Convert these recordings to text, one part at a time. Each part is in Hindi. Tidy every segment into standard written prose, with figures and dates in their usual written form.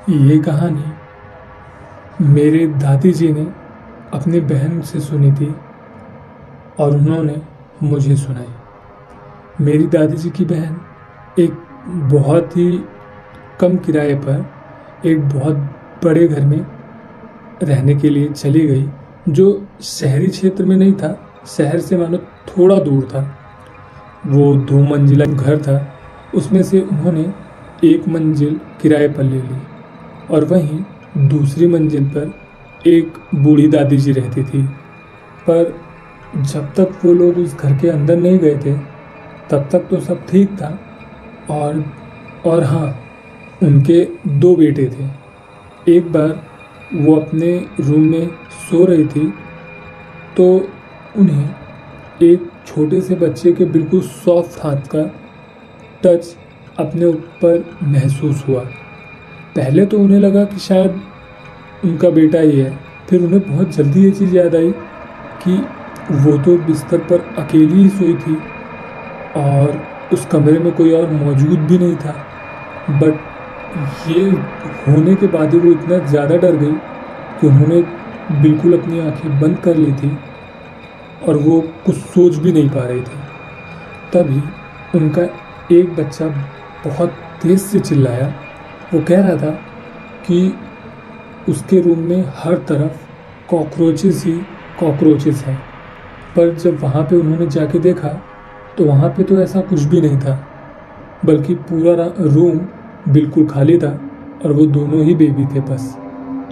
ये कहानी मेरे दादी जी ने अपनी बहन से सुनी थी और उन्होंने मुझे सुनाई। मेरी दादी जी की बहन एक बहुत ही कम किराए पर एक बहुत बड़े घर में रहने के लिए चली गई, जो शहरी क्षेत्र में नहीं था, शहर से मानो थोड़ा दूर था। वो 2 मंजिला घर था, उसमें से उन्होंने 1 मंजिल किराए पर ले ली और वहीं दूसरी मंजिल पर एक बूढ़ी दादी जी रहती थी। पर जब तक वो लोग उस घर के अंदर नहीं गए थे तब तक तो सब ठीक था। और हाँ, उनके 2 बेटे थे। एक बार वो अपने रूम में सो रही थी तो उन्हें एक छोटे से बच्चे के बिल्कुल सॉफ्ट हाथ का टच अपने ऊपर महसूस हुआ। पहले तो उन्हें लगा कि शायद उनका बेटा ही है। फिर उन्हें बहुत जल्दी ये चीज़ याद आई कि वो तो बिस्तर पर अकेली ही सोई थी और उस कमरे में कोई और मौजूद भी नहीं था। बट ये होने के बाद ही वो इतना ज़्यादा डर गई कि उन्होंने बिल्कुल अपनी आंखें बंद कर ली थी और वो कुछ सोच भी नहीं पा रही थी। तभी उनका एक बच्चा बहुत तेज़ से चिल्लाया। वो कह रहा था कि उसके रूम में हर तरफ कॉकरोचेस ही कॉकरोचेस हैं। पर जब वहाँ पे उन्होंने जाके देखा तो वहाँ पे तो ऐसा कुछ भी नहीं था, बल्कि पूरा रूम बिल्कुल खाली था और वो दोनों ही बेबी थे। बस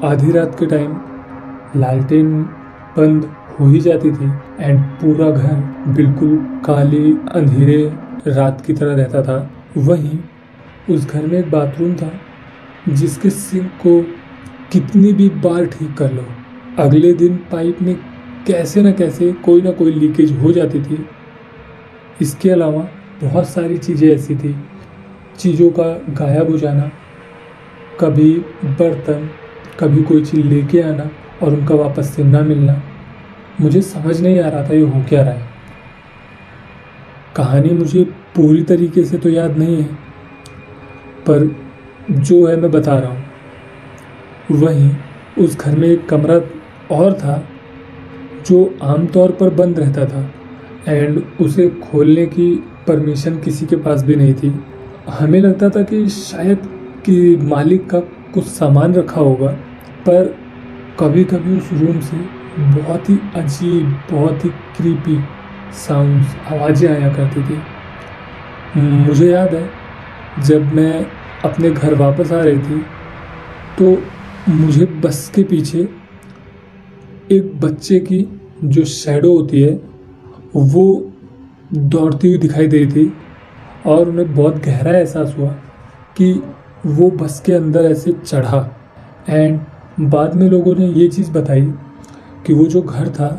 आधी रात के टाइम लालटेन बंद हो ही जाती थी एंड पूरा घर बिल्कुल काले अंधेरे रात की तरह रहता था। वहीं उस घर में एक बाथरूम था जिसके सिंक को कितनी भी बार ठीक कर लो, अगले दिन पाइप में कैसे न कैसे कोई ना कोई लीकेज हो जाती थी। इसके अलावा बहुत सारी चीज़ें ऐसी थी, चीज़ों का गायब हो जाना, कभी बर्तन, कभी कोई चीज़ लेके आना और उनका वापस से ना मिलना। मुझे समझ नहीं आ रहा था ये हो क्या रहा है। कहानी मुझे पूरी तरीके से तो याद नहीं है, पर जो है मैं बता रहा हूँ। वहीं उस घर में एक कमरा और था जो आमतौर पर बंद रहता था एंड उसे खोलने की परमिशन किसी के पास भी नहीं थी। हमें लगता था कि शायद कि मालिक का कुछ सामान रखा होगा, पर कभी कभी उस रूम से बहुत ही अजीब, बहुत ही क्रीपी साउंड्स, आवाज़ें आया करती थी। मुझे याद है जब मैं अपने घर वापस आ रही थी तो मुझे बस के पीछे एक बच्चे की जो शैडो होती है वो दौड़ती हुई दिखाई दे रही थी और उन्हें बहुत गहरा एहसास हुआ कि वो बस के अंदर ऐसे चढ़ा। एंड बाद में लोगों ने ये चीज़ बताई कि वो जो घर था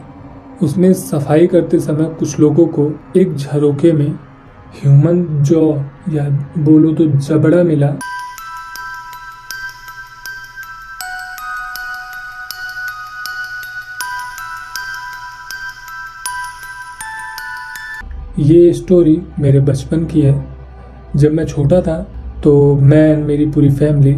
उसमें सफाई करते समय कुछ लोगों को एक झरोखे में ह्यूमन जॉ या बोलो तो जबड़ा मिला। ये स्टोरी मेरे बचपन की है। जब मैं छोटा था तो मैं मेरी पूरी फैमिली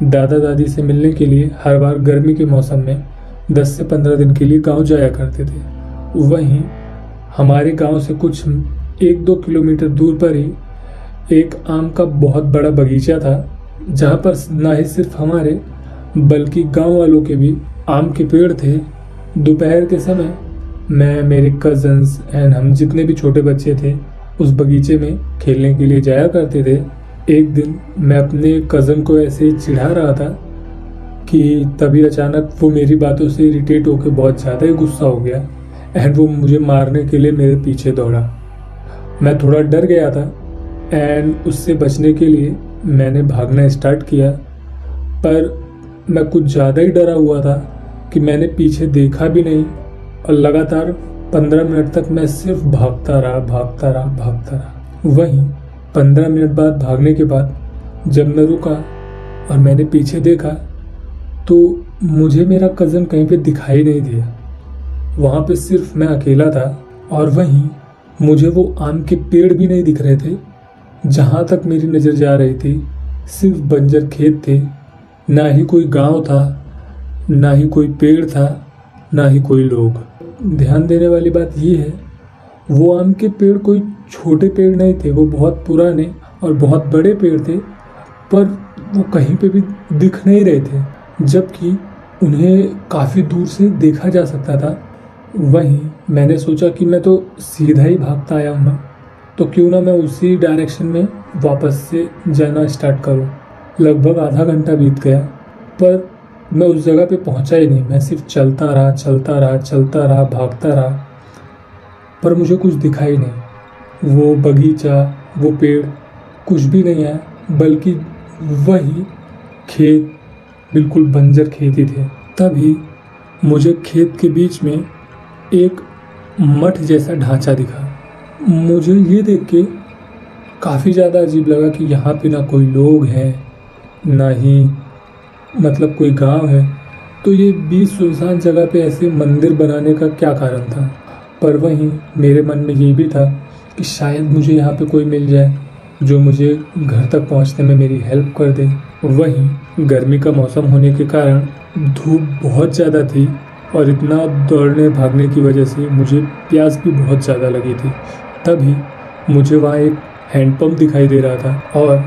दादा दादी से मिलने के लिए हर बार गर्मी के मौसम में 10 से 15 दिन के लिए गांव जाया करते थे। वहीं हमारे गांव से कुछ 1-2 किलोमीटर दूर पर ही एक आम का बहुत बड़ा बगीचा था, जहां पर ना ही सिर्फ हमारे बल्कि गांव वालों के भी आम के पेड़ थे। दोपहर के समय मैं, मेरे कजन्स एंड हम जितने भी छोटे बच्चे थे उस बगीचे में खेलने के लिए जाया करते थे। एक दिन मैं अपने कज़न को ऐसे ही चिढ़ा रहा था कि तभी अचानक वो मेरी बातों से इरिटेट होकर बहुत ज़्यादा ही गुस्सा हो गया एंड वो मुझे मारने के लिए मेरे पीछे दौड़ा। मैं थोड़ा डर गया था एंड उससे बचने के लिए मैंने भागना स्टार्ट किया, पर मैं कुछ ज़्यादा ही डरा हुआ था कि मैंने पीछे देखा भी नहीं और लगातार 15 मिनट तक मैं सिर्फ भागता रहा। वहीं 15 मिनट बाद भागने के बाद जब मैं रुका और मैंने पीछे देखा तो मुझे मेरा कज़न कहीं पे दिखाई नहीं दिया। वहाँ पे सिर्फ मैं अकेला था और वहीं मुझे वो आम के पेड़ भी नहीं दिख रहे थे। जहाँ तक मेरी नज़र जा रही थी सिर्फ बंजर खेत थे ना ही कोई गांव था, ना ही कोई पेड़ था, ना ही कोई लोग। ध्यान देने वाली बात ये है, वो आम के पेड़ कोई छोटे पेड़ नहीं थे, वो बहुत पुराने और बहुत बड़े पेड़ थे, पर वो कहीं पे भी दिख नहीं रहे थे, जबकि उन्हें काफ़ी दूर से देखा जा सकता था। वहीं मैंने सोचा कि मैं तो सीधा ही भागता आया हूँ ना, तो क्यों ना मैं उसी डायरेक्शन में वापस से जाना स्टार्ट करूँ। लगभग आधा घंटा बीत गया, पर मैं उस जगह पे पहुँचा ही नहीं। मैं सिर्फ चलता रहा, भागता रहा, पर मुझे कुछ दिखा ही नहीं। वो बगीचा, वो पेड़, कुछ भी नहीं आया, बल्कि वही खेत, बिल्कुल बंजर खेत ही थे। तभी मुझे खेत के बीच में एक मठ जैसा ढांचा दिखा। मुझे ये देख के काफ़ी ज़्यादा अजीब लगा कि यहाँ पे ना कोई लोग हैं, ना ही मतलब कोई गांव है, तो ये बीच सुनसान जगह पे ऐसे मंदिर बनाने का क्या कारण था। पर वहीं मेरे मन में ये भी था कि शायद मुझे यहाँ पे कोई मिल जाए जो मुझे घर तक पहुँचने में मेरी हेल्प कर दे। वहीं गर्मी का मौसम होने के कारण धूप बहुत ज़्यादा थी और इतना दौड़ने भागने की वजह से मुझे प्यास भी बहुत ज़्यादा लगी थी। तभी मुझे वहाँ एक हैंडपम्प दिखाई दे रहा था और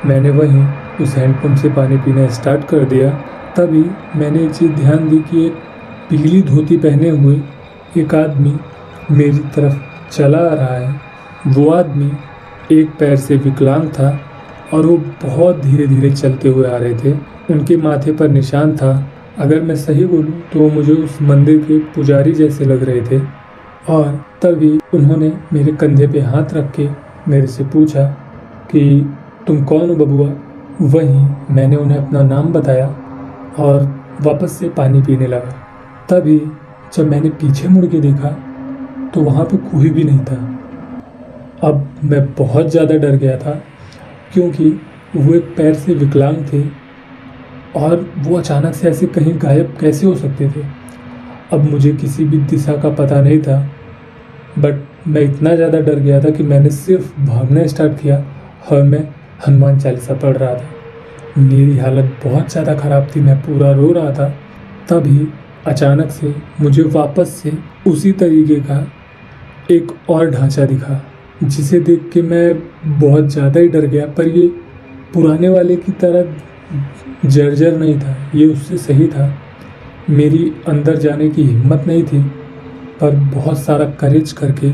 मैंने वहीं उस हैंडपम्प से पानी पीना स्टार्ट कर दिया। तभी मैंने एक चीज़ ध्यान दी कि एक पीली धोती पहने हुए एक आदमी मेरी तरफ चला आ रहा है। वो आदमी एक पैर से विकलांग था और वो बहुत धीरे धीरे चलते हुए आ रहे थे। उनके माथे पर निशान था। अगर मैं सही बोलूं तो वो मुझे उस मंदिर के पुजारी जैसे लग रहे थे। और तभी उन्होंने मेरे कंधे पे हाथ रख के मेरे से पूछा कि तुम कौन हो बबुआ। वहीं मैंने उन्हें अपना नाम बताया और वापस से पानी पीने लगा। तभी जब मैंने पीछे मुड़ के देखा तो वहाँ पे कोई भी नहीं था। अब मैं बहुत ज़्यादा डर गया था, क्योंकि वो एक पैर से विकलांग थे और वो अचानक से ऐसे कहीं गायब कैसे हो सकते थे। अब मुझे किसी भी दिशा का पता नहीं था, बट मैं इतना ज़्यादा डर गया था कि मैंने सिर्फ भागना स्टार्ट किया और मैं हनुमान चालीसा पढ़ रहा था। मेरी हालत बहुत ज़्यादा ख़राब थी, मैं पूरा रो रहा था। तभी अचानक से मुझे वापस से उसी तरीके का एक और ढांचा दिखा, जिसे देख के मैं बहुत ज़्यादा ही डर गया। पर ये पुराने वाले की तरह जर्जर नहीं था, ये उससे सही था। मेरी अंदर जाने की हिम्मत नहीं थी, पर बहुत सारा करेज करके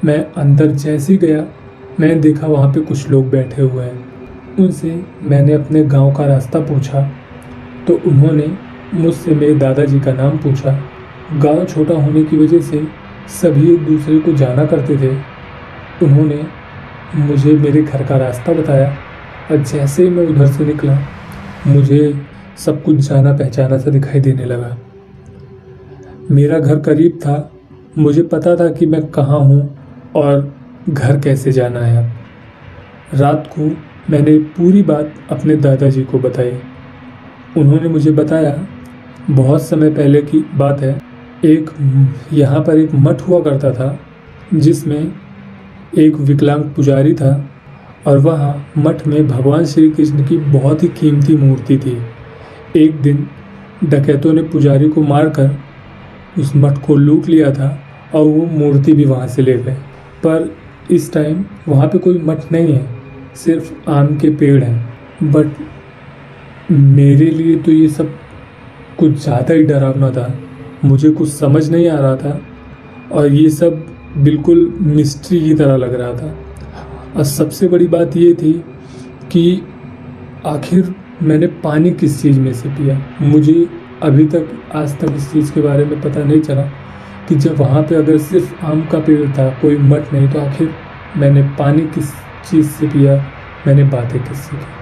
मैं अंदर जैसे ही गया, मैंने देखा वहाँ पे कुछ लोग बैठे हुए हैं। उनसे मैंने अपने गांव का रास्ता पूछा तो उन्होंने मुझसे मेरे दादाजी का नाम पूछा। गांव छोटा होने की वजह से सभी एक दूसरे को जाना करते थे। उन्होंने मुझे मेरे घर का रास्ता बताया और जैसे ही मैं उधर से निकला, मुझे सब कुछ जाना पहचाना सा दिखाई देने लगा। मेरा घर करीब था, मुझे पता था कि मैं कहाँ हूँ और घर कैसे जाना है। रात को मैंने पूरी बात अपने दादाजी को बताई। उन्होंने मुझे बताया, बहुत समय पहले की बात है, एक यहाँ पर एक मठ हुआ करता था जिसमें एक विकलांग पुजारी था और वहाँ मठ में भगवान श्री कृष्ण की बहुत ही कीमती मूर्ति थी। एक दिन डकैतों ने पुजारी को मारकर उस मठ को लूट लिया था और वो मूर्ति भी वहाँ से ले गए। पर इस टाइम वहाँ पे कोई मठ नहीं है, सिर्फ आम के पेड़ हैं। बट मेरे लिए तो ये सब कुछ ज़्यादा ही डरावना था। मुझे कुछ समझ नहीं आ रहा था और ये सब बिल्कुल मिस्ट्री की तरह लग रहा था। और सबसे बड़ी बात ये थी कि आखिर मैंने पानी किस चीज़ में से पिया। मुझे अभी तक आज तक इस चीज़ के बारे में पता नहीं चला कि जब वहाँ पे अगर सिर्फ आम का पेड़ था, कोई मठ नहीं, तो आखिर मैंने पानी किस चीज़ से पिया, मैंने बातें किससे की।